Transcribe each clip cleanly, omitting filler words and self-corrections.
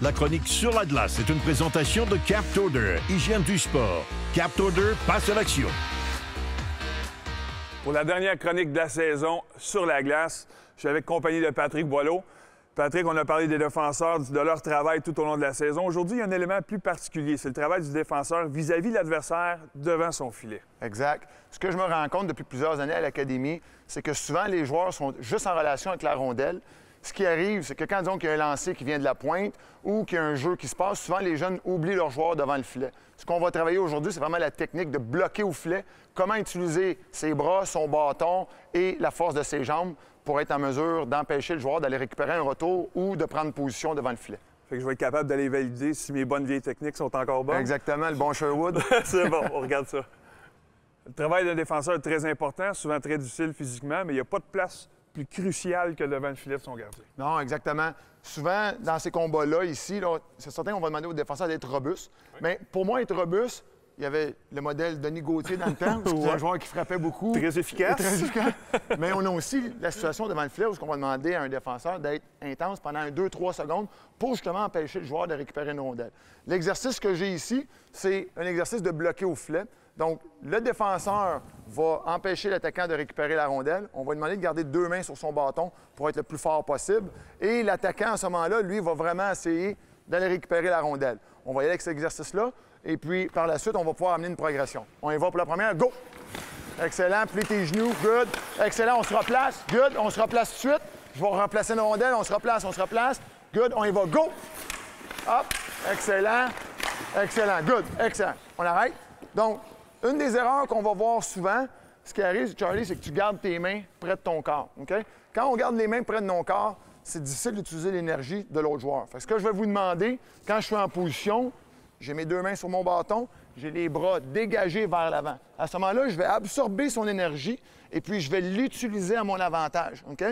La chronique sur la glace est une présentation de Captoder, hygiène du sport. Captoder passe à l'action. Pour la dernière chronique de la saison sur la glace, je suis avec compagnie de Patrick Boileau. Patrick, on a parlé des défenseurs, de leur travail tout au long de la saison. Aujourd'hui, il y a un élément plus particulier, c'est le travail du défenseur vis-à-vis de l'adversaire devant son filet. Exact. Ce que je me rends compte depuis plusieurs années à l'Académie, c'est que souvent, les joueurs sont juste en relation avec la rondelle. Ce qui arrive, c'est que quand, disons, qu'il y a un lancer qui vient de la pointe ou qu'il y a un jeu qui se passe, souvent, les jeunes oublient leur joueur devant le filet. Ce qu'on va travailler aujourd'hui, c'est vraiment la technique de bloquer au filet, comment utiliser ses bras, son bâton et la force de ses jambes pour être en mesure d'empêcher le joueur d'aller récupérer un retour ou de prendre position devant le filet. Fait que je vais être capable d'aller valider si mes bonnes vieilles techniques sont encore bonnes. Exactement, le bon Sherwood. C'est bon, on regarde ça. Le travail d'un défenseur est très important, souvent très difficile physiquement, mais il n'y a pas de place plus cruciale que devant le filet de son gardien. Non, exactement. Souvent, dans ces combats-là, ici, c'est certain qu'on va demander aux défenseurs d'être robustes. Oui. Mais pour moi, être robuste, il y avait le modèle Denis Gauthier dans le temps, c'était un joueur qui frappait beaucoup. Très efficace. Très efficace. Mais on a aussi la situation devant le filet où on va demander à un défenseur d'être intense pendant 2-3 secondes pour justement empêcher le joueur de récupérer une rondelle. L'exercice que j'ai ici, c'est un exercice de bloquer au filet. Donc, le défenseur va empêcher l'attaquant de récupérer la rondelle. On va lui demander de garder 2 mains sur son bâton pour être le plus fort possible. Et l'attaquant, à ce moment-là, lui, va vraiment essayer d'aller récupérer la rondelle. On va y aller avec cet exercice-là. Et puis, par la suite, on va pouvoir amener une progression. On y va pour la première. Go! Excellent. Plie tes genoux. Good. Excellent. On se replace. Good. On se replace tout de suite. Je vais remplacer une rondelle. On se replace. On se replace. Good. On y va. Go! Hop. Excellent. Excellent. Good. Excellent. On arrête. Donc, une des erreurs qu'on va voir souvent, ce qui arrive, Charlie, c'est que tu gardes tes mains près de ton corps. OK? Quand on garde les mains près de nos corps, c'est difficile d'utiliser l'énergie de l'autre joueur. Fait que ce que je vais vous demander, quand je suis en position, j'ai mes 2 mains sur mon bâton, j'ai les bras dégagés vers l'avant. À ce moment-là, je vais absorber son énergie et puis je vais l'utiliser à mon avantage. OK?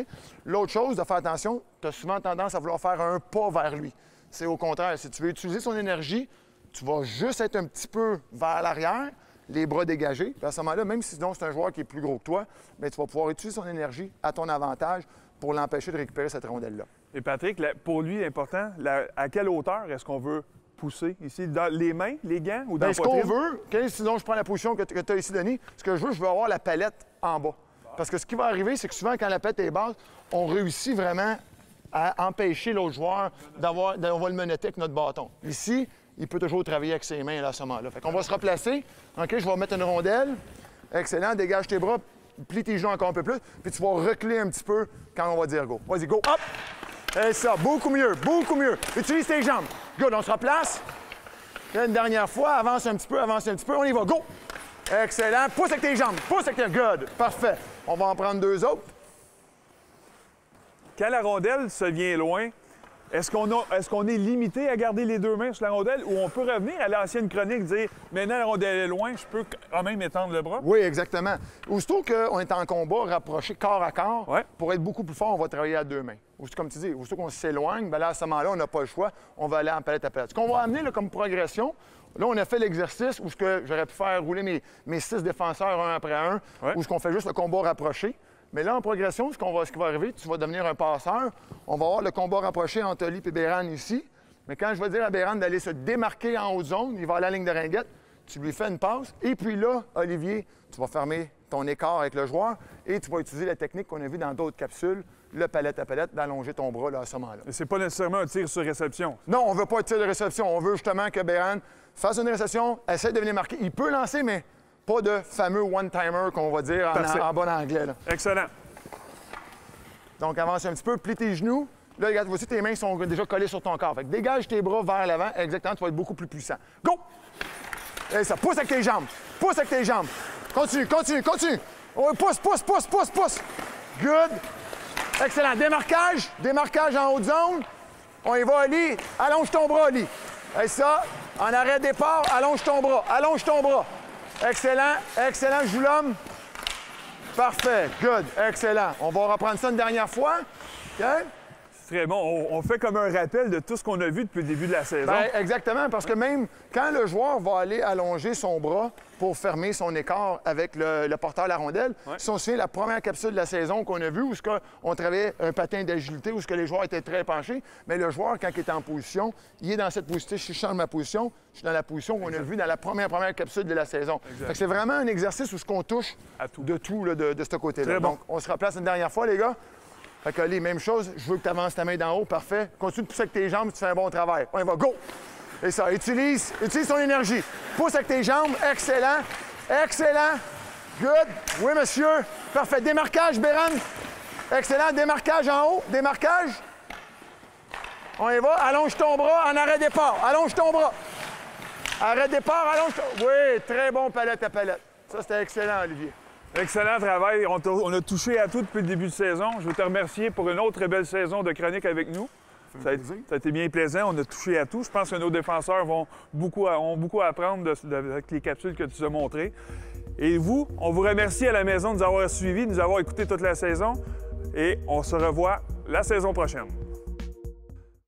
L'autre chose, de faire attention, tu as souvent tendance à vouloir faire un pas vers lui. C'est au contraire. Si tu veux utiliser son énergie, tu vas juste être un petit peu vers l'arrière, les bras dégagés. Puis à ce moment-là, même si c'est un joueur qui est plus gros que toi, bien, tu vas pouvoir utiliser son énergie à ton avantage pour l'empêcher de récupérer cette rondelle-là. Et Patrick, pour lui, l'important, à quelle hauteur est-ce qu'on veut pousser ici? Dans les mains, les gants ou dans la poitrine? Ce qu'on veut, sinon je prends la position que tu as ici, Denis, ce que je veux avoir la palette en bas. Parce que ce qui va arriver, c'est que souvent, quand la palette est basse, on réussit vraiment à empêcher l'autre joueur on va le menotter avec notre bâton. Ici, il peut toujours travailler avec ses mains là, à ce moment-là. Fait qu'on va se replacer. OK, je vais mettre une rondelle. Excellent. Dégage tes bras. Plie tes genoux encore un peu plus. Puis tu vas reculer un petit peu quand on va dire go. Vas-y, go. Hop! Et ça, beaucoup mieux, beaucoup mieux. Utilise tes jambes. Good, on se replace. Une dernière fois. Avance un petit peu, avance un petit peu. On y va. Go! Excellent. Pousse avec tes jambes. Pousse avec tes... Good. Parfait. On va en prendre 2 autres. Quand la rondelle se vient loin, est-ce qu'on est limité à garder les 2 mains sur la rondelle ou on peut revenir à l'ancienne chronique, dire « Maintenant, la rondelle est loin, je peux quand même étendre le bras? » Oui, exactement. Aussitôt qu'on est en combat rapproché corps à corps, pour être beaucoup plus fort, on va travailler à 2 mains. Comme tu dis, aussitôt qu'on s'éloigne, bien là, à ce moment-là, on n'a pas le choix, on va aller en palette à palette. Ce qu'on va amener là, comme progression, là, on a fait l'exercice où j'aurais pu faire rouler mes 6 défenseurs un après un, où ce qu'on fait juste le combat rapproché. Mais là, en progression, ce qui va arriver, tu vas devenir un passeur. On va avoir le combat rapproché entre Oli et Béran ici. Mais quand je vais dire à Béran d'aller se démarquer en haute zone, il va à la ligne de ringuette, tu lui fais une passe. Et puis là, Olivier, tu vas fermer ton écart avec le joueur et tu vas utiliser la technique qu'on a vue dans d'autres capsules, le palette à palette, d'allonger ton bras là, à ce moment-là. Et c'est pas nécessairement un tir sur réception? Non, on ne veut pas un tir de réception. On veut justement que Béran fasse une réception, essaie de venir marquer. Il peut lancer, mais pas de fameux one-timer qu'on va dire en bon anglais. Là. Excellent. Donc, avance un petit peu, plie tes genoux. Là, regarde, voici, tes mains sont déjà collées sur ton corps. Fait que dégage tes bras vers l'avant. Exactement, tu vas être beaucoup plus puissant. Go! Et ça, pousse avec tes jambes. Pousse avec tes jambes. Continue, continue, continue. Oh, pousse, pousse, pousse, pousse, pousse. Good. Excellent. Démarquage. Démarquage en haute zone. On y va, Ali. Allonge ton bras, Ali. Et ça, en arrêt de départ, allonge ton bras. Allonge ton bras. Excellent, excellent, je joue l'homme. Parfait, good, excellent. On va reprendre ça une dernière fois. OK? Très bon. On fait comme un rappel de tout ce qu'on a vu depuis le début de la saison. Ben, exactement, parce que même quand le joueur va aller allonger son bras pour fermer son écart avec le porteur de la rondelle, si on se souvient, la première capsule de la saison qu'on a vue, où on travaillait un patin d'agilité, où les joueurs étaient très penchés, mais le joueur, quand il est en position, il est dans cette position. Si je change ma position, je suis dans la position qu'on a vue dans la première capsule de la saison. C'est vraiment un exercice où on touche à tout. de tout là, de ce côté-là. Très bon. Donc, on se replace une dernière fois, les gars. Fait que les mêmes choses, je veux que tu avances ta main d'en haut, parfait. Continue de pousser avec tes jambes, tu fais un bon travail. On y va, go! Et ça, utilise ton énergie. Pousse avec tes jambes, excellent, excellent. Good, oui monsieur, parfait. Démarquage, Béran. Excellent, démarquage en haut, démarquage. On y va, allonge ton bras en arrêt départ, allonge ton bras. Arrêt départ, allonge ton... Oui, très bon palette à palette. Ça, c'était excellent, Olivier. Excellent travail. On a touché à tout depuis le début de saison. Je veux te remercier pour une autre belle saison de chronique avec nous. Ça a été bien plaisant. On a touché à tout. Je pense que nos défenseurs ont beaucoup à apprendre avec les capsules que tu as montrées. Et vous, on vous remercie à la maison de nous avoir suivis, de nous avoir écoutés toute la saison. Et on se revoit la saison prochaine.